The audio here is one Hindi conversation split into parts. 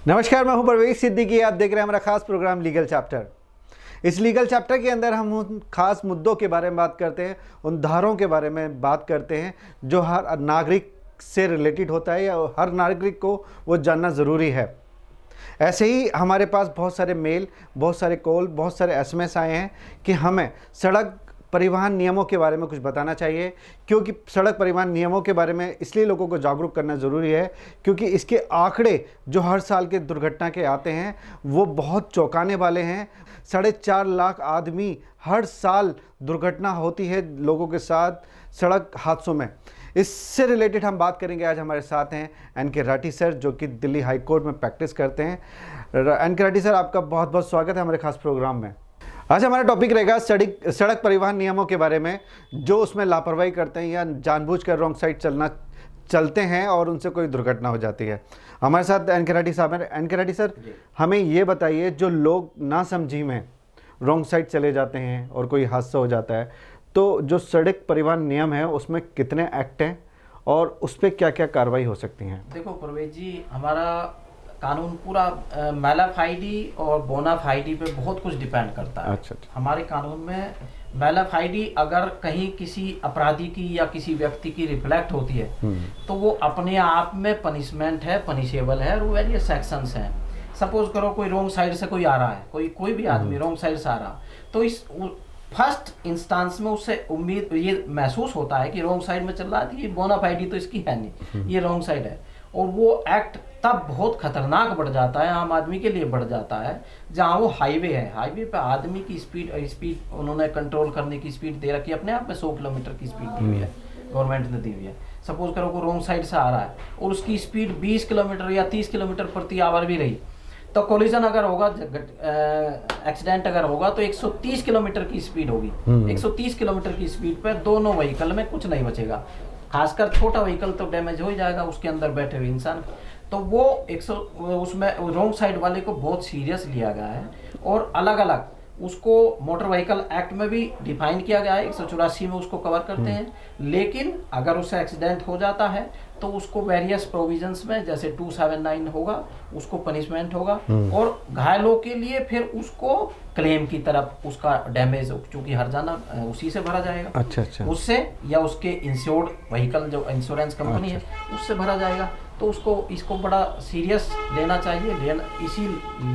नमस्कार, मैं हूं परवेज सिद्दीकी। आप देख रहे हैं हमारा खास प्रोग्राम लीगल चैप्टर। इस लीगल चैप्टर के अंदर हम उन खास मुद्दों के बारे में बात करते हैं, उन धारों के बारे में बात करते हैं जो हर नागरिक से रिलेटेड होता है या हर नागरिक को वो जानना ज़रूरी है। ऐसे ही हमारे पास बहुत सारे मेल, बहुत सारे कॉल, बहुत सारे एसएमएस आए हैं कि हमें सड़क परिवहन नियमों के बारे में कुछ बताना चाहिए, क्योंकि सड़क परिवहन नियमों के बारे में इसलिए लोगों को जागरूक करना ज़रूरी है क्योंकि इसके आंकड़े जो हर साल के दुर्घटना के आते हैं वो बहुत चौंकाने वाले हैं। 4.5 लाख आदमी हर साल दुर्घटना होती है लोगों के साथ सड़क हादसों में। इससे रिलेटेड हम बात करेंगे। आज हमारे साथ हैं एन.के. राठी सर, जो कि दिल्ली हाई कोर्ट में प्रैक्टिस करते हैं। एन.के. राठी सर, आपका बहुत बहुत स्वागत है हमारे खास प्रोग्राम में। आज हमारा टॉपिक रहेगा सड़क परिवहन नियमों के बारे में, जो उसमें लापरवाही करते हैं या जानबूझकर रॉन्ग साइड चलते हैं और उनसे कोई दुर्घटना हो जाती है। हमारे साथ एन.के. राठी साहब हैं। एन.के. राठी सर, हमें ये बताइए, जो लोग नासमझी में रॉन्ग साइड चले जाते हैं और कोई हादसा हो जाता है, तो जो सड़क परिवहन नियम है उसमें कितने एक्ट हैं और उस पर क्या क्या कार्रवाई हो सकती हैं? देखो परवेज जी, हमारा कानून पूरा मैलाफाइडी और बोनाफाइडी पे बहुत कुछ डिपेंड करता है। अच्छा। हमारे कानून में मैलाफाइडी अगर कहीं किसी अपराधी की या किसी व्यक्ति की रिफ्लेक्ट होती है तो वो अपने आप में पनिशमेंट है, पनिशेबल है, और वेरियस सेक्शंस हैं। सपोज करो कोई रॉन्ग साइड से कोई आ रहा है, कोई भी आदमी रॉन्ग साइड से आ रहा, तो इस फर्स्ट इंस्टांस में उससे उम्मीद ये महसूस होता है कि रॉन्ग साइड में चल रहा है, तो ये बोनाफाइडी तो इसकी है नहीं, ये रॉन्ग साइड है। और वो एक्ट तब बहुत खतरनाक बढ़ जाता है, आम आदमी के लिए बढ़ जाता है, जहाँ वो हाईवे है। हाईवे पे आदमी की स्पीड उन्होंने कंट्रोल करने की स्पीड दे रखी है, अपने आप में 100 किलोमीटर की स्पीड दी हुई है, गवर्नमेंट ने दी हुई है। सपोज करो को रॉन्ग साइड से आ रहा है और उसकी स्पीड 20 किलोमीटर या 30 किलोमीटर प्रति आवर भी रही, तो कोलिजन अगर होगा, एक्सीडेंट अगर होगा, तो 130 किलोमीटर की स्पीड होगी। 130 किलोमीटर की स्पीड पे दोनों व्हीकल में कुछ नहीं बचेगा, खासकर छोटा व्हीकल तो डैमेज हो ही जाएगा, उसके अंदर बैठे हुए इंसान। तो वो उसमें रॉन्ग साइड वाले को बहुत सीरियस लिया गया है और अलग अलग उसको मोटर व्हीकल एक्ट में भी डिफाइन किया गया है, 184 में उसको कवर करते हैं। लेकिन अगर उससे एक्सीडेंट हो जाता है तो उसको वेरियस प्रोविजंस में, जैसे 279 होगा, उसको पनिशमेंट होगा, और घायलों के लिए फिर उसको क्लेम की तरफ उसका डैमेज, चूंकि हर्जाना उसी से भरा जाएगा। अच्छा। उससे या उसके इंश्योर्ड व्हीकल जो इंश्योरेंस कंपनी है उससे भरा जाएगा। तो इसको बड़ा सीरियस लेना चाहिए, इसी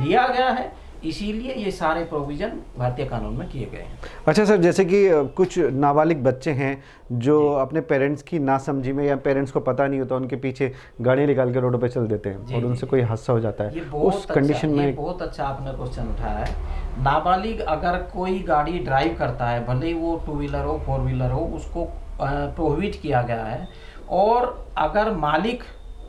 लिया गया है, इसीलिए ये सारे प्रोविजन भारतीय कानून में किए गए हैं। अच्छा सर, जैसे कि कुछ नाबालिग बच्चे हैं जो अपने पेरेंट्स की नासमझी में या पेरेंट्स को पता नहीं होता, उनके पीछे गाड़ी निकाल के रोडों पे चल देते हैं और उनसे कोई हादसा हो जाता है, उस कंडीशन में। बहुत अच्छा आपने क्वेश्चन उठाया है। नाबालिग अगर कोई गाड़ी ड्राइव करता है, भले ही वो 2 व्हीलर हो, 4 व्हीलर हो, उसको प्रोहिबिट किया गया है। और अगर मालिक,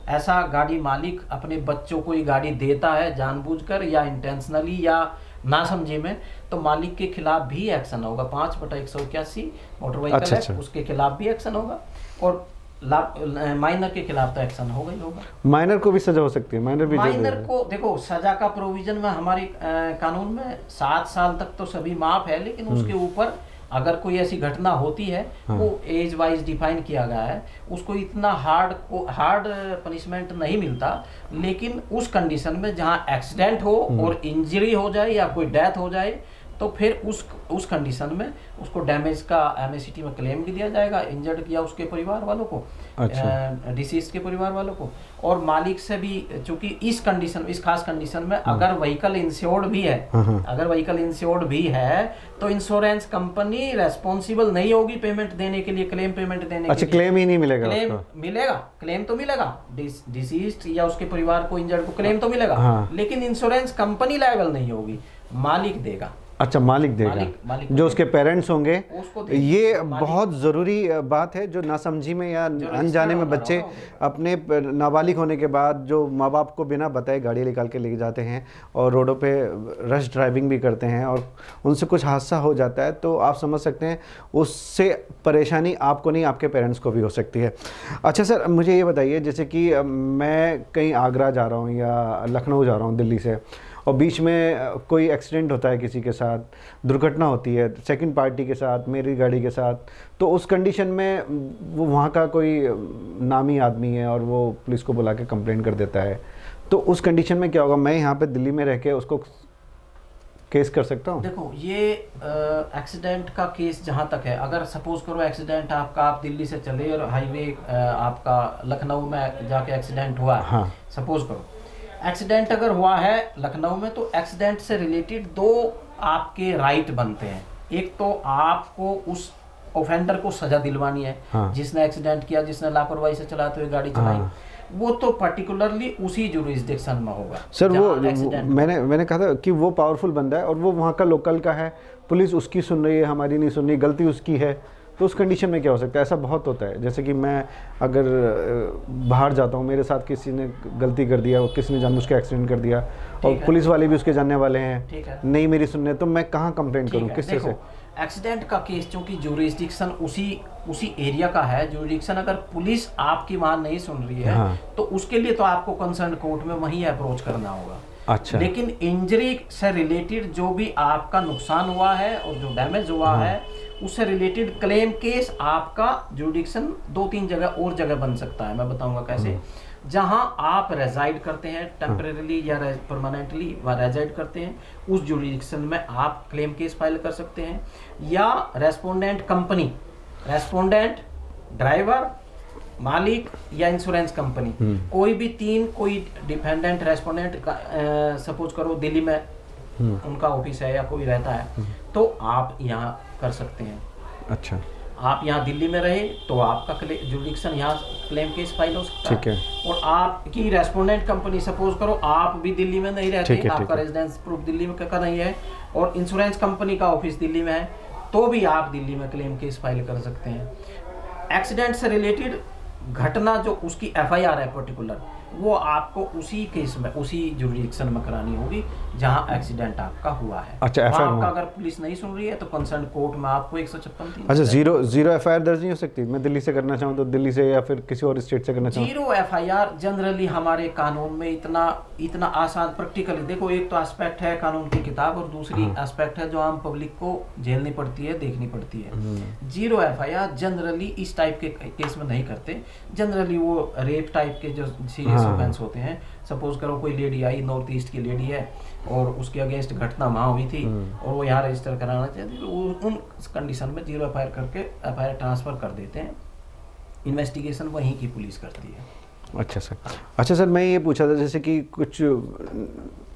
ऐसा गाड़ी मालिक अपने बच्चों को ये गाड़ी देता है जानबूझकर या इंटेंशनली या ना समझे में, तो मालिक के खिलाफ भी एक्शन होगा। 5/181 मोटर व्हीकल एक्ट, उसके खिलाफ भी एक्शन होगा, और माइनर के खिलाफ तो एक्शन होगा ही होगा। माइनर को भी सजा हो सकती है? माइनर को देखो, सजा का प्रोविजन में हमारे कानून में 7 साल तक तो सभी माफ है, लेकिन उसके ऊपर अगर कोई ऐसी घटना होती है, वो एज वाइज डिफाइन किया गया है, उसको इतना हार्ड पनिशमेंट नहीं मिलता। लेकिन उस कंडीशन में जहां एक्सीडेंट हो और इंजरी हो जाए या कोई डेथ हो जाए, तो फिर उस कंडीशन में उसको डैमेज का एमएसीटी में क्लेम भी दिया जाएगा, इंजर्ड किया उसके परिवार वालों को, डिसीज के परिवार वालों को, और मालिक से भी। चूंकि इस खास कंडीशन में अगर व्हीकल इंश्योर्ड भी है, तो इंश्योरेंस कंपनी रेस्पॉन्सिबल नहीं होगी पेमेंट देने के लिए, क्लेम पेमेंट देने के लिए। क्लेम ही नहीं मिलेगा? क्लेम तो मिलेगा, डिसीज्ड या उसके परिवार को, इंजर्ड को क्लेम तो मिलेगा, लेकिन इंश्योरेंस कंपनी लायबल नहीं होगी, मालिक देगा। अच्छा, मालिक देगा। मालिक जो उसके पेरेंट्स होंगे। ये बहुत ज़रूरी बात है, जो नासमझी में या अनजाने में बच्चे अपने नाबालिग होने के बाद जो माँ बाप को बिना बताए गाड़ी निकाल के लेके जाते हैं और रोडों पे रश ड्राइविंग भी करते हैं और उनसे कुछ हादसा हो जाता है, तो आप समझ सकते हैं उससे परेशानी आपको नहीं, आपके पेरेंट्स को भी हो सकती है। अच्छा सर, मुझे ये बताइए, जैसे कि मैं कहीं आगरा जा रहा हूँ या लखनऊ जा रहा हूँ दिल्ली से, और बीच में कोई एक्सीडेंट होता है, किसी के साथ दुर्घटना होती है सेकंड पार्टी के साथ, मेरी गाड़ी के साथ, तो उस कंडीशन में वो वहाँ का कोई नामी आदमी है और वो पुलिस को बुला के कंप्लेंट कर देता है, तो उस कंडीशन में क्या होगा, मैं यहाँ पे दिल्ली में रह के उसको केस कर सकता हूँ? देखो ये एक्सीडेंट का केस जहाँ तक है, अगर सपोज करो एक्सीडेंट आपका, आप दिल्ली से चले और हाईवे आपका लखनऊ में जाके एक्सीडेंट हुआ है, हाँ। सपोज करो एक्सीडेंट अगर हुआ है लखनऊ में, तो एक्सीडेंट से रिलेटेड दो आपके राइट बनते हैं। एक तो आपको उस ऑफेंडर को सजा दिलवानी है, हाँ। जिसने एक्सीडेंट किया, जिसने लापरवाही से चलाते हुए गाड़ी चलाई, हाँ। वो तो पर्टिकुलरली उसी जुरिस्डिक्शन में होगा। सर वो मैंने कहा था कि वो पावरफुल बंदा है और वो वहाँ का लोकल का है, पुलिस उसकी सुन रही है, हमारी नहीं सुन रही, गलती उसकी है, तो उस कंडीशन में क्या हो सकता है? ऐसा बहुत होता है, जैसे कि मैं अगर बाहर जाता हूँ, मेरे साथ किसी ने गलती कर दिया, किसी ने जानबूझ के एक्सीडेंट कर दिया और पुलिस वाले भी उसके जानने वाले हैं, नहीं मेरी सुनने, तो मैं कहाँ कंप्लेन करूँ, किससे से? एक्सीडेंट का केस चूंकि जुरिस्डिक्शन उसी एरिया का है, जुरिस्डिक्शन अगर पुलिस आपकी वहां नहीं सुन रही है, हाँ। तो उसके लिए तो आपको कंसर्न कोर्ट में वहीं अप्रोच करना होगा। अच्छा। लेकिन इंजरी से रिलेटेड जो भी आपका नुकसान हुआ है और जो डैमेज हुआ हाँ। है, उससे रिलेटेड क्लेम केस आपका जुरिस्डिक्शन 2-3 जगह और जगह बन सकता है। मैं बताऊंगा कैसे। जहां आप रेजाइड करते हैं टेम्परेरीली या परमानेंटली रेजाइड करते हैं, उस जुरिस्डिक्शन में आप क्लेम केस फाइल कर सकते हैं, या रेस्पोंडेंट कंपनी, रेस्पोंडेंट, ड्राइवर, मालिक या इंश्योरेंस कंपनी, कोई भी तीन, कोई डिपेंडेंट रेस्पोंडेंट सपोज करो दिल्ली में उनका ऑफिस है या कोई रहता है, तो आप यहाँ कर सकते हैं। अच्छा। आप यहाँ दिल्ली में रहे तो आपका जुरिस्डिक्शन यहाँ क्लेम केस फाइल हो सकता है। ठीक है। और आपकी रेस्पोंडेंट कंपनी, सपोज करो आप भी दिल्ली में नहीं रहते, आपका रेजिडेंस प्रूफ दिल्ली में का नहीं है और इंश्योरेंस कंपनी का ऑफिस दिल्ली में है, तो भी आप दिल्ली में क्लेम केस फाइल कर सकते हैं। एक्सीडेंट से रिलेटेड घटना जो उसकी FIR है पर्टिकुलर, वो आपको उसी केस में, उसी जुरिस्डिक्शन में करानी होगी जहां एक्सीडेंट आपका हुआ है। अच्छा। आपका अगर पुलिस नहीं सुन रही है तो कंसर्न कोर्ट में आपको 156। अच्छा, जीरो FIR दर्ज नहीं हो सकती? मैं दिल्ली से करना चाहूँ तो दिल्ली से या फिर किसी और स्टेट से करना चाहूँ? जीरो FIR जनरली हमारे कानून में इतना आसान, प्रैक्टिकली देखो, एक तो एस्पेक्ट है कानून की किताब और दूसरी एस्पेक्ट है जो आम पब्लिक को झेलनी पड़ती है, देखनी पड़ती है। जीरो FIR जनरली इस टाइप के केस में नहीं करते। जनरली वो रेप टाइप के जो सीरियस ऑफेंस होते हैं, सपोज करो कोई लेडी आई, नॉर्थ ईस्ट की लेडी है और उसके अगेंस्ट घटना वहाँ हुई थी और वो यहाँ रजिस्टर कराना चाहती है, तो उन कंडीशन में जीरो FIR करके FIR ट्रांसफर कर देते हैं। इन्वेस्टिगेशन वहीं की पुलिस करती है। अच्छा सर, मैं ये पूछा था, जैसे कि कुछ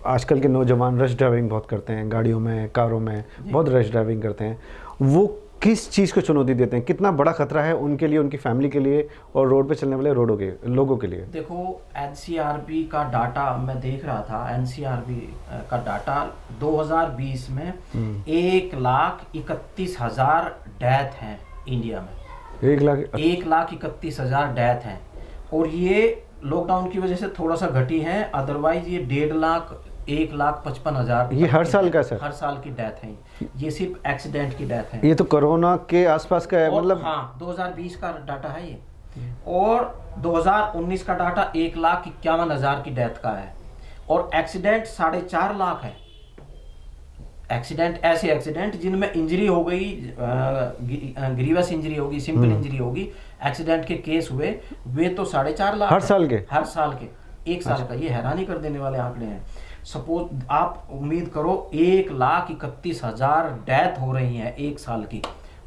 आजकल के नौजवान रश ड्राइविंग बहुत करते हैं, गाड़ियों में, कारों में बहुत रश ड्राइविंग करते हैं, वो किस चीज़ को चुनौती देते हैं? कितना बड़ा खतरा है उनके लिए, उनकी फैमिली के लिए और रोड पे चलने वाले लोगों के लिए? देखो NCRB का डाटा मैं देख रहा था, NCRB का डाटा 2020 में 1,31,000 डेथ हैं इंडिया में। 1,31,000 डेथ हैं और ये लॉकडाउन की वजह से थोड़ा सा घटी है, अदरवाइज ये 1,55,000। ये हर साल का सर? हर साल की डेथ है, ये सिर्फ एक्सीडेंट की डेथ है। ये तो कोरोना के आसपास का है, मतलब? हाँ, 2020 का डाटा है ये, और 2019 का डाटा 1,51,000 की डेथ का है, और एक्सीडेंट 4.5 लाख है। एक्सीडेंट, ऐसे एक्सीडेंट जिनमें इंजरी हो गई, ग्रीवस इंजरी होगी, सिंपल इंजरी होगी, एक्सीडेंट के केस हुए, वे तो 4.5 लाख हर साल के? हर साल के, एक साल का। ये हैरानी कर देने वाले आंकड़े हैं। सपोज आप उम्मीद करो 1,31,000 डेथ हो रही हैं एक साल की,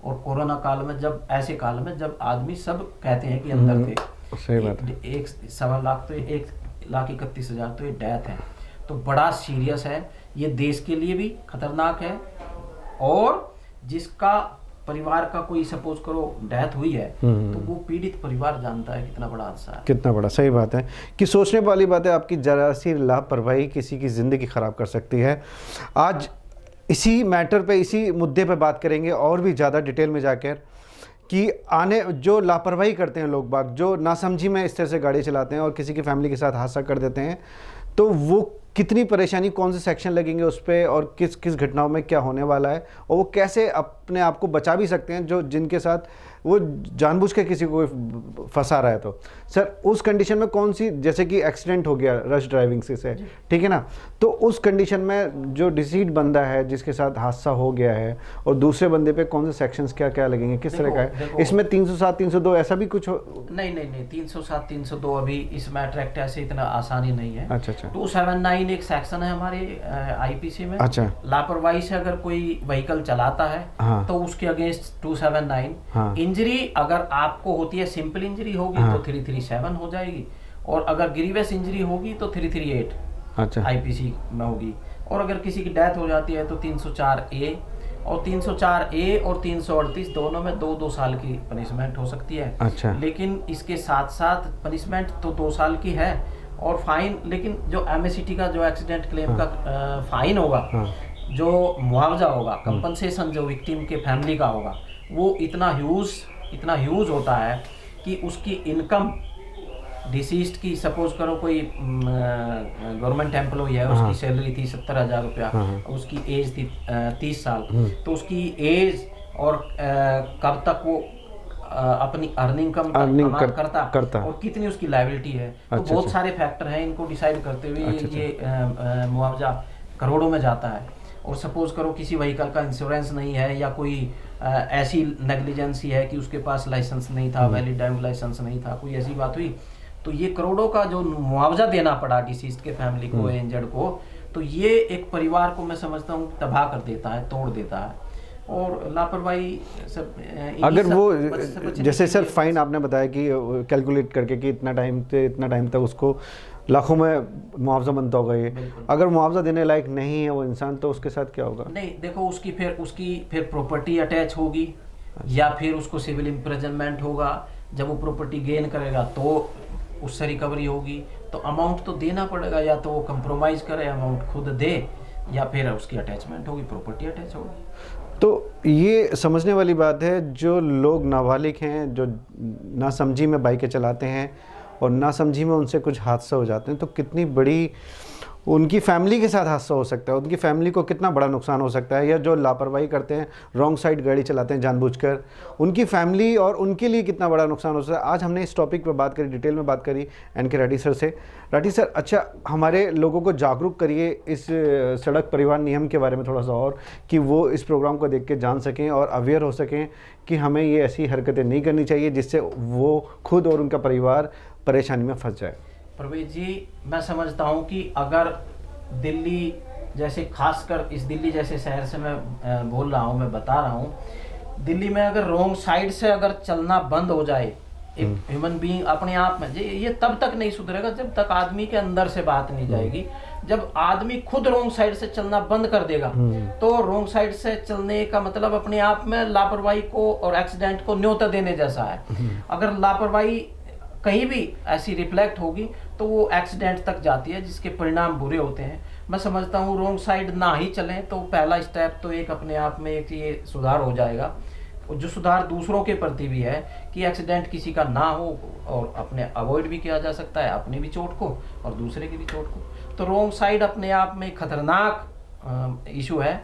और कोरोना काल में, जब ऐसे काल में जब आदमी सब कहते हैं कि अंदर थे, सही बात है, 1.25 लाख, तो 1,31,000 तो ये डेथ है। तो बड़ा सीरियस है ये, देश के लिए भी खतरनाक है, और जिसका परिवार का कोई सपोज करो डेथ हुई है तो वो पीड़ित परिवार जानता है कितना बड़ा हादसा है, कितना बड़ा। सही बात है कि सोचने वाली बात है, आपकी जरा सी लापरवाही किसी की ज़िंदगी ख़राब कर सकती है। आज इसी मैटर पे, इसी मुद्दे पे बात करेंगे और भी ज़्यादा डिटेल में जाकर, कि जो लापरवाही करते हैं लोग बाग, जो नासमझी में इस तरह से गाड़ी चलाते हैं और किसी की फैमिली के साथ हादसा कर देते हैं, तो वो कितनी परेशानी, कौन से सेक्शन लगेंगे उस पर, और किस किस घटनाओं में क्या होने वाला है, और वो कैसे अपने आप को बचा भी सकते हैं, जो जिनके साथ वो जानबूझ के किसी को फंसा रहा है। तो सर उस कंडीशन में कौन सी, जैसे कि एक्सीडेंट हो गया रश ड्राइविंग से, ठीक है ना, तो उस कंडीशन में जो डिसीड बंदा है जिसके साथ हादसा हो गया है और दूसरे बंदे पे कौन से सेक्शंस क्या क्या लगेंगे, किस तरह का है इसमें? 307 302 ऐसा भी कुछ हो? नहीं 307 302 अभी इस मैटर एक्ट ऐसे इतना आसानी नहीं है। अच्छा 279 एक सेक्शन है हमारे आईपीसी में। अच्छा, लापरवाही से अगर कोई व्हीकल चलाता है तो उसके अगेंस्ट 279। इंजरी अगर आपको होती है, सिंपल इंजरी होगी तो 337 हो जाएगी, और अगर ग्रीवियस इंजरी होगी तो 338 अच्छा आईपीसी में होगी, और अगर किसी की डेथ हो जाती है तो 304A, और 304A और 338 दोनों में 2-2 साल की पनिशमेंट हो सकती है। अच्छा, लेकिन इसके साथ साथ पनिशमेंट तो 2 साल की है और फाइन, लेकिन जो MACT का जो एक्सीडेंट क्लेम का फाइन होगा, जो मुआवजा होगा, कंपनसेशन जो विक्टिम के फैमिली का होगा, वो इतना ह्यूज होता है कि उसकी इनकम डिसीज्ड की, सपोज करो कोई गवर्नमेंट एम्प्लॉय है, उसकी सैलरी थी 70,000 रुपया, उसकी एज थी 30 साल, तो उसकी एज और कब तक वो अपनी अर्निंग करता और कितनी उसकी लायबिलिटी है, तो बहुत सारे फैक्टर हैं, इनको डिसाइड करते हुए ये मुआवजा करोड़ों में जाता है। और सपोज करो किसी व्हीकल का इंश्योरेंस नहीं है, या कोई ऐसी नेग्लिजेंसी है कि उसके पास लाइसेंस नहीं था, वैलिड ड्राइविंग लाइसेंस नहीं था, कोई ऐसी बात हुई, तो ये करोड़ों का जो मुआवजा देना पड़ा डिसीज्ड के फैमिली को, इंजर्ड को, तो ये एक परिवार को मैं समझता हूँ तबाह कर देता है, तोड़ देता है। और लापरवाही सब अगर वो जैसे सर फाइन आपने बताया कि कैलकुलेट करके कि इतना टाइम से इतना टाइम तक उसको लाखों में मुआवजा बनता होगा, ये अगर मुआवजा देने लायक नहीं है वो इंसान, तो उसके साथ क्या होगा? नहीं देखो, उसकी फिर प्रॉपर्टी अटैच होगी, या फिर उसको सिविल इम्प्रिजनमेंट होगा। जब वो प्रॉपर्टी गेन करेगा तो उससे रिकवरी होगी, तो अमाउंट तो देना पड़ेगा, या तो वो कंप्रोमाइज करे, अमाउंट खुद दे, या फिर उसकी अटैचमेंट होगी, प्रॉपर्टी अटैच होगी। तो ये समझने वाली बात है, जो लोग नाबालिग हैं, जो नासमझी में बाइकें चलाते हैं और नासमझी में उनसे कुछ हादसा हो जाते हैं, तो कितनी बड़ी उनकी फैमिली के साथ हादसा हो सकता है, उनकी फैमिली को कितना बड़ा नुकसान हो सकता है, या जो लापरवाही करते हैं, रॉन्ग साइड गाड़ी चलाते हैं जानबूझकर, उनकी फैमिली और उनके लिए कितना बड़ा नुकसान हो सकता है। आज हमने इस टॉपिक पर बात करी, डिटेल में बात करी NK राठी सर से। राठी सर, अच्छा हमारे लोगों को जागरूक करिए इस सड़क परिवहन नियम के बारे में थोड़ा सा, और कि वो इस प्रोग्राम को देख के जान सकें और अवेयर हो सकें कि हमें ये ऐसी हरकतें नहीं करनी चाहिए जिससे वो खुद और उनका परिवार परेशानी में फंस जाए। प्रवेश जी, मैं समझता हूँ कि अगर दिल्ली जैसे, खासकर इस दिल्ली जैसे शहर से मैं बोल रहा हूँ, मैं बता रहा हूँ, दिल्ली में अगर रॉन्ग साइड से अगर चलना बंद हो जाए एक ह्यूमन बीइंग अपने आप में, ये तब तक नहीं सुधरेगा जब तक आदमी के अंदर से बात नहीं जाएगी। जब आदमी खुद रॉन्ग साइड से चलना बंद कर देगा, तो रॉन्ग साइड से चलने का मतलब अपने आप में लापरवाही को और एक्सीडेंट को न्योता देने जैसा है। अगर लापरवाही कहीं भी ऐसी रिफ्लेक्ट होगी तो वो एक्सीडेंट तक जाती है, जिसके परिणाम बुरे होते हैं। मैं समझता हूँ रॉन्ग साइड ना ही चलें, तो पहला स्टेप तो एक अपने आप में एक ये सुधार हो जाएगा, और जो सुधार दूसरों के प्रति भी है कि एक्सीडेंट किसी का ना हो, और अपने अवॉइड भी किया जा सकता है, अपनी भी चोट को और दूसरे की भी चोट को। तो रॉन्ग साइड अपने आप में खतरनाक इशू है,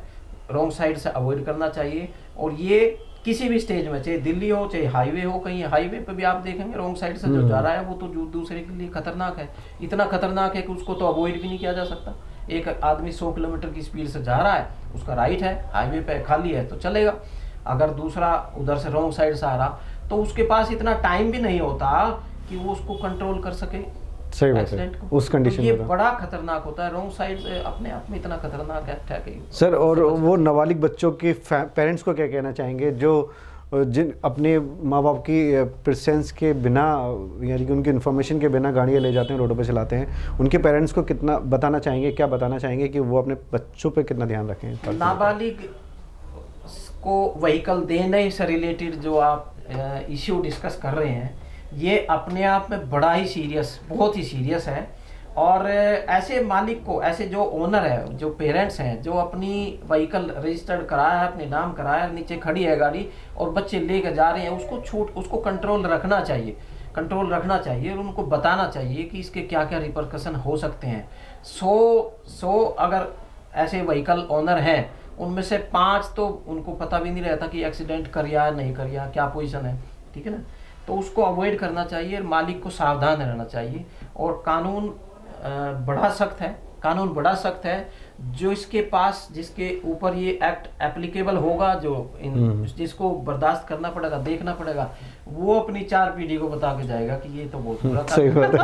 रॉन्ग साइड से अवॉइड करना चाहिए। और ये किसी भी स्टेज में, चाहे दिल्ली हो चाहे हाईवे हो, कहीं हाईवे पे भी आप देखेंगे रॉन्ग साइड से जो जा रहा है वो तो दूसरे के लिए खतरनाक है, इतना खतरनाक है कि उसको तो अवॉइड भी नहीं किया जा सकता। एक आदमी 100 किलोमीटर की स्पीड से जा रहा है, उसका राइट है, हाईवे पे खाली है तो चलेगा। अगर दूसरा उधर से रॉन्ग साइड से आ रहा, तो उसके पास इतना टाइम भी नहीं होता कि वो उसको कंट्रोल कर सके। सही बात है, उस कंडीशन तो ये बड़ा खतरनाक होता है, रॉन्ग साइड अपने आप में इतना खतरनाक है सर। और वो नाबालिग बच्चों के पेरेंट्स को क्या कहना चाहेंगे जो जिन अपने माँ बाप की प्रेजेंस के बिना, यानी कि उनकी इन्फॉर्मेशन के बिना गाड़ियाँ ले जाते हैं, रोडों पे चलाते हैं, उनके पेरेंट्स को कितना बताना चाहेंगे, क्या बताना चाहेंगे कि वो अपने बच्चों पे कितना ध्यान रखें? नाबालिग को व्हीकल देने से रिलेटेड जो आप इश्यू डिस्कस कर रहे हैं, ये अपने आप में बड़ा ही सीरियस, बहुत ही सीरियस है। और ऐसे मालिक को, ऐसे जो ओनर है, जो पेरेंट्स हैं, जो अपनी व्हीकल रजिस्टर्ड कराया है, अपने नाम कराया है, नीचे खड़ी है गाड़ी और बच्चे लेकर जा रहे हैं, उसको कंट्रोल रखना चाहिए, और उनको बताना चाहिए कि इसके क्या क्या रिपरकशन हो सकते हैं। 100 अगर ऐसे व्हीकल ओनर हैं, उनमें से 5 तो उनको पता भी नहीं रहता कि एक्सीडेंट करिया नहीं करिया, क्या पोजीशन है, ठीक है ना। तो उसको अवॉइड करना चाहिए, मालिक को सावधान रहना चाहिए। और कानून बड़ा सख्त है, कानून बड़ा सख्त है। जो इसके पास, जिसके ऊपर ये एक्ट एप्लीकेबल होगा, जो जिसको बर्दाश्त करना पड़ेगा, देखना पड़ेगा, वो अपनी 4 पीढ़ी को बता के जाएगा कि ये तो बहुत बुरा था। सही बात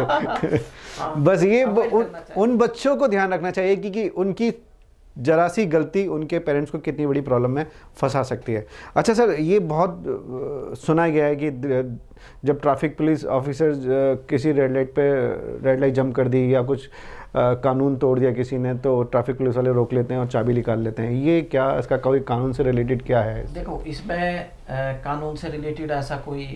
है। हाँ, बस ये avoid उन बच्चों को ध्यान रखना चाहिए कि उनकी जरा सी गलती उनके पेरेंट्स को कितनी बड़ी प्रॉब्लम में फंसा सकती है। अच्छा सर, ये बहुत सुना गया है कि जब ट्रैफिक पुलिस ऑफिसर किसी रेड लाइट जंप कर दी या कुछ कानून तोड़ दिया किसी ने, तो ट्रैफिक पुलिस वाले रोक लेते हैं और चाबी निकाल लेते हैं। ये क्या, इसका कोई कानून से रिलेटेड क्या है? देखो, इसमें कानून से रिलेटेड ऐसा कोई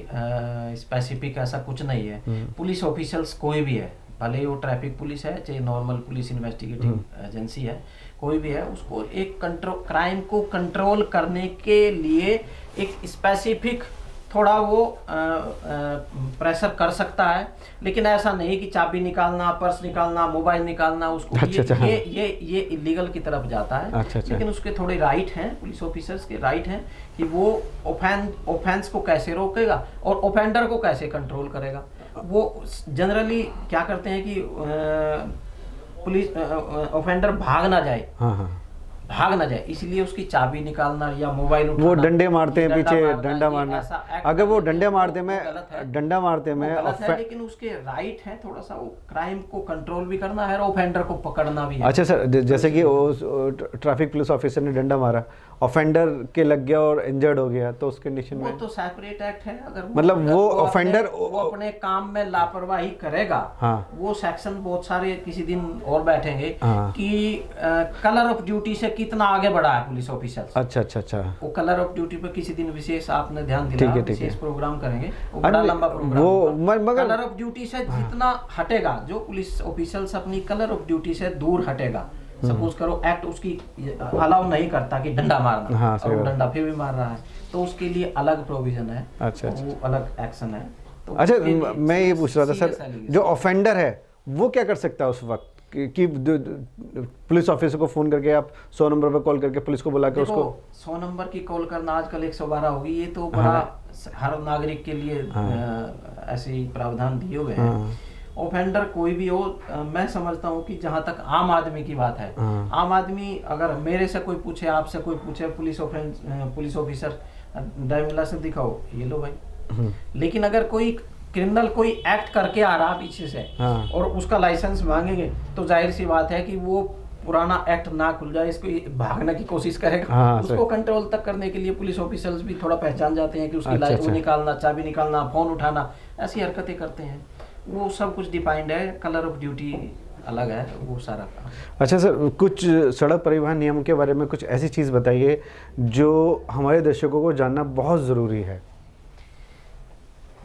स्पेसिफिक ऐसा कुछ नहीं है। पुलिस ऑफिसर्स कोई भी है, भले वो ट्रैफिक पुलिस है चाहे नॉर्मल पुलिस इन्वेस्टिगेटिव एजेंसी है, कोई भी है, उसको एक क्राइम को कंट्रोल करने के लिए एक स्पेसिफिक थोड़ा वो प्रेशर कर सकता है। लेकिन ऐसा नहीं कि चाबी निकालना, पर्स निकालना, मोबाइल निकालना, उसको ये इलीगल की तरफ जाता है। लेकिन उसके थोड़े राइट हैं, पुलिस ऑफिसर्स के राइट हैं कि वो ऑफेंस को कैसे रोकेगा और ऑफेंडर को कैसे कंट्रोल करेगा। वो जनरली क्या करते हैं कि पुलिस ऑफेंडर भाग ना जाए, भाग ना जाए, इसलिए उसकी चाबी निकालना या मोबाइल उठाना, वो डंडे मारते हैं पीछे, डंडा मारना। अगर वो डंडा मारते में लेकिन उसके राइट है थोड़ा सा वो क्राइम को कंट्रोल भी करना है और ऑफेंडर को पकड़ना भी है। अच्छा सर, जैसे कि ट्रैफिक पुलिस ऑफिसर ने डंडा मारा, ऑफेंडर के लग गया और इंजर्ड हो गया, तो उस कंडीशन में वो तो सेपरेट एक्ट है। अगर मतलब वो ऑफेंडर वो अपने काम में लापरवाही करेगा, वो सेक्शन बहुत सारे किसी दिन और बैठेंगे कि कलर ऑफ ड्यूटी से कितना आगे बढ़ा है पुलिस ऑफिसर। अच्छा। वो कलर ऑफ ड्यूटी पे किसी दिन विशेष आपने ध्यान दिया, विशेष प्रोग्राम करेंगे, वो बड़ा लंबा प्रोग्राम। वो कलर ऑफ ड्यूटी से जितना हटेगा, जो पुलिस ऑफिसर्स अपनी कलर ऑफ ड्यूटी से दूर हटेगा, सपोज करो एक्ट उसकी अलाउ नहीं करता कि डंडा मारना, और वो डंडा फिर भी मार रहा है, तो उसके लिए अलग प्रोविजन है। अच्छा। वो अलग एक्शन है। तो अच्छा, मैं ये पूछ रहा था सर, जो ऑफेंडर है वो क्या कर सकता है उस वक्त कि पुलिस ऑफिसर को फोन करके, आप 100 नंबर पर कॉल करके पुलिस को बुला के उसको 100 नंबर की कॉल करना आजकल 112 होगी, ये तो बड़ा हर नागरिक के लिए ऐसे ही प्रावधान दिए हुए हैं। ऑफेंडर कोई भी हो, मैं समझता हूँ कि जहाँ तक आम आदमी की बात है, आम आदमी अगर मेरे से कोई पूछे, आपसे कोई पूछे, पुलिस ऑफिसर ड्राइविंग लाइसेंस दिखाओ, ये लो भाई। लेकिन अगर कोई क्रिमिनल कोई एक्ट करके आ रहा पीछे से और उसका लाइसेंस मांगेंगे, तो जाहिर सी बात है कि वो पुराना एक्ट ना खुल जाए, इसको भागने की कोशिश करेगा। उसको कंट्रोल तक करने के लिए पुलिस ऑफिसर्स भी थोड़ा पहचान जाते हैं कि उसकी लाइसेंस निकालना, चाबी निकालना, फोन उठाना, ऐसी हरकतें करते हैं। वो सब कुछ डिफाइंड है, कलर ऑफ ड्यूटी अलग है, वो सारा। अच्छा सर, कुछ सड़क परिवहन नियम के बारे में कुछ ऐसी चीज़ बताइए जो हमारे दर्शकों को जानना बहुत ज़रूरी है।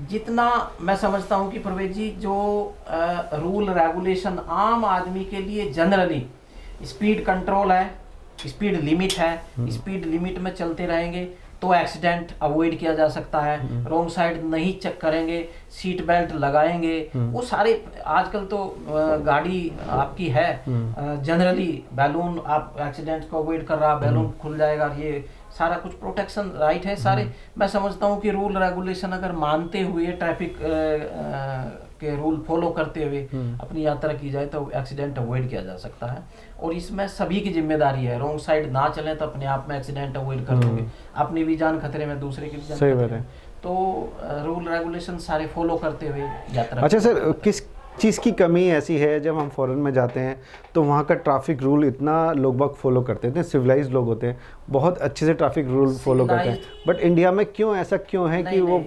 जितना मैं समझता हूँ कि प्रवेश जी, जो रूल रेगुलेशन आम आदमी के लिए जनरली, स्पीड कंट्रोल है, स्पीड लिमिट है, स्पीड लिमिट में चलते रहेंगे तो एक्सीडेंट अवॉइड किया जा सकता है। रॉन्ग साइड नहीं चेक करेंगे, सीट बेल्ट लगाएंगे, वो सारे आजकल तो गाड़ी आपकी है जनरली बैलून, आप एक्सीडेंट को अवॉइड कर रहा, बैलून खुल जाएगा, ये सारा कुछ प्रोटेक्शन राइट है सारे। मैं समझता हूँ कि रूल रेगुलेशन अगर मानते हुए, ट्रैफिक के रूल फॉलो करते हुए अपनी यात्रा की जाए तो एक्सीडेंट अवॉइड किया जा सकता है। और इसमें सभी की जिम्मेदारी है, रॉन्ग साइड ना चलें तो अपने आप में एक्सीडेंट अवॉइड कर दोगे, अपनी भी जान खतरे में, दूसरे की भी जान खतरे में। तो रूल रेगुलेशन सारे फॉलो करते हुए यात्रा। अच्छा सर, किस चीज़ की कमी ऐसी है जब हम फॉरेन में जाते हैं तो वहाँ का ट्रैफिक रूल इतना लोग बाग फॉलो करते हैं, सिविलाइज्ड लोग होते हैं, बहुत अच्छे से ट्रैफिक रूल फॉलो करते हैं, बट इंडिया में क्यों ऐसा क्यों है कि वो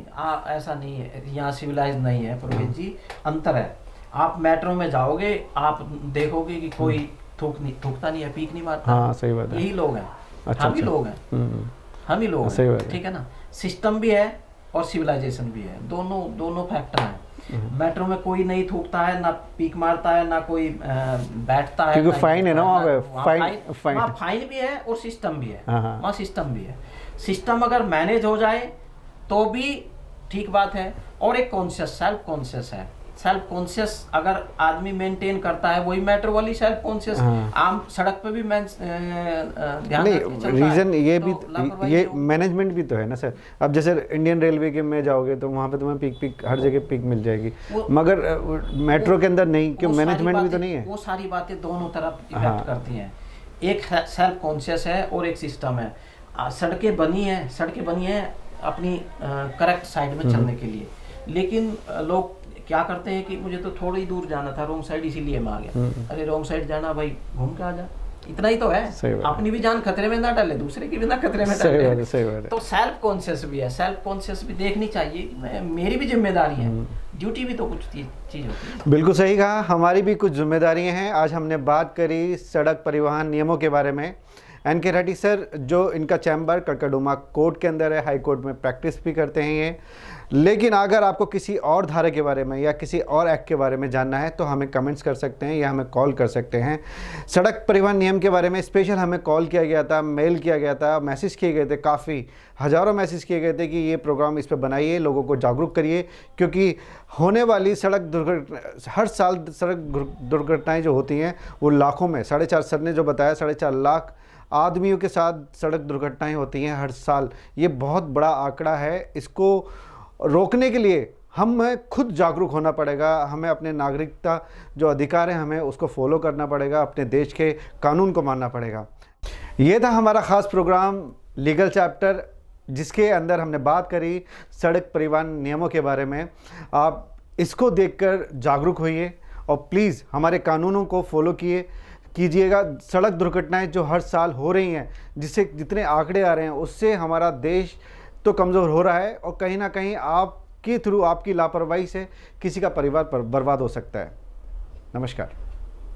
ऐसा नहीं है, यहाँ सिविलाइज नहीं है प्रवेश जी, अंतर है। आप मेट्रो में जाओगे, आप देखोगे कि कोई थूकता नहीं है, पीक नहीं मारता। हाँ, सही बात है। यही लोग हैं, हम ही लोग हैं, हम ही लोग हैं, ठीक है ना। सिस्टम भी है और सिविलाइजेशन भी है, दोनों फैक्टर हैं। मेट्रो में कोई नहीं थूकता है, ना पीक मारता है, ना कोई बैठता है, क्योंकि फाइन है ना वहाँ पे, फाइन भी है और सिस्टम भी है, वहाँ सिस्टम भी है। सिस्टम अगर मैनेज हो जाए तो भी ठीक बात है। और एक कॉन्शियस, सेल्फ कॉन्शियस है, सेल्फ कॉन्शियस अगर आदमी मेंटेन करता है, वही मेट्रो वाली सेल्फ कॉन्शियस आम सड़क पे भी ध्यान नहीं, रीजन ये भी ये मैनेजमेंट भी तो है ना सर। अब जैसे इंडियन रेलवे के में जाओगे तो वहाँ पे तुम्हें पिक हर जगह पिक मिल जाएगी, मगर मेट्रो के अंदर नहीं, क्यों? मैनेजमेंट भी तो नहीं है। वो सारी बातें दोनों तरफ इफेक्ट करती हैं। एक सेल्फ कॉन्शियस है और एक सिस्टम है। सड़कें बनी हैं अपनी करेक्ट साइड में चलने के लिए, लेकिन लोग क्या करते हैं कि मुझे तो थोड़ी दूर जाना था, रॉन्ग साइड, इसीलिए मैं आ गया। अरे रॉन्ग साइड जाना भाई, घूम के आ जा, इतना ही तो है। अपनी भी जान खतरे में ना डाले, दूसरे की भी ना खतरे में डाले। तो सेल्फ कॉन्शियस भी है, सेल्फ कॉन्शियस भी देखनी चाहिए। मेरी भी जिम्मेदारी है, ड्यूटी भी तो कुछ चीज होती है। बिल्कुल सही कहा, हमारी भी कुछ जिम्मेदारियां हैं। आज हमने बात करी सड़क परिवहन नियमों के बारे में। एन.के. रेड्डी सर, जो इनका चैम्बर कड़कड़डुमा कोर्ट के अंदर है, हाई कोर्ट में प्रैक्टिस भी करते हैं ये। लेकिन अगर आपको किसी और धारा के बारे में या किसी और एक्ट के बारे में जानना है तो हमें कमेंट्स कर सकते हैं या हमें कॉल कर सकते हैं। सड़क परिवहन नियम के बारे में स्पेशल हमें कॉल किया गया था, मेल किया गया था, मैसेज किए गए थे, काफ़ी हज़ारों मैसेज किए गए थे कि ये प्रोग्राम इस पर बनाइए, लोगों को जागरूक करिए, क्योंकि होने वाली सड़क दुर्घटना, हर साल सड़क दुर्घटनाएँ जो होती हैं वो लाखों में, 4.5 सर ने जो बताया, 4.5 लाख आदमियों के साथ सड़क दुर्घटनाएं होती हैं हर साल। ये बहुत बड़ा आंकड़ा है। इसको रोकने के लिए हमें खुद जागरूक होना पड़ेगा, हमें अपने नागरिकता जो अधिकार है हमें उसको फॉलो करना पड़ेगा, अपने देश के कानून को मानना पड़ेगा। ये था हमारा ख़ास प्रोग्राम लीगल चैप्टर, जिसके अंदर हमने बात करी सड़क परिवहन नियमों के बारे में। आप इसको देखकर जागरूक होइए और प्लीज़ हमारे कानूनों को फॉलो कीजिएगा। सड़क दुर्घटनाएं जो हर साल हो रही हैं, जिससे जितने आंकड़े आ रहे हैं, उससे हमारा देश तो कमज़ोर हो रहा है और कहीं ना कहीं आपके थ्रू, आपकी लापरवाही से किसी का परिवार बर्बाद हो सकता है। नमस्कार।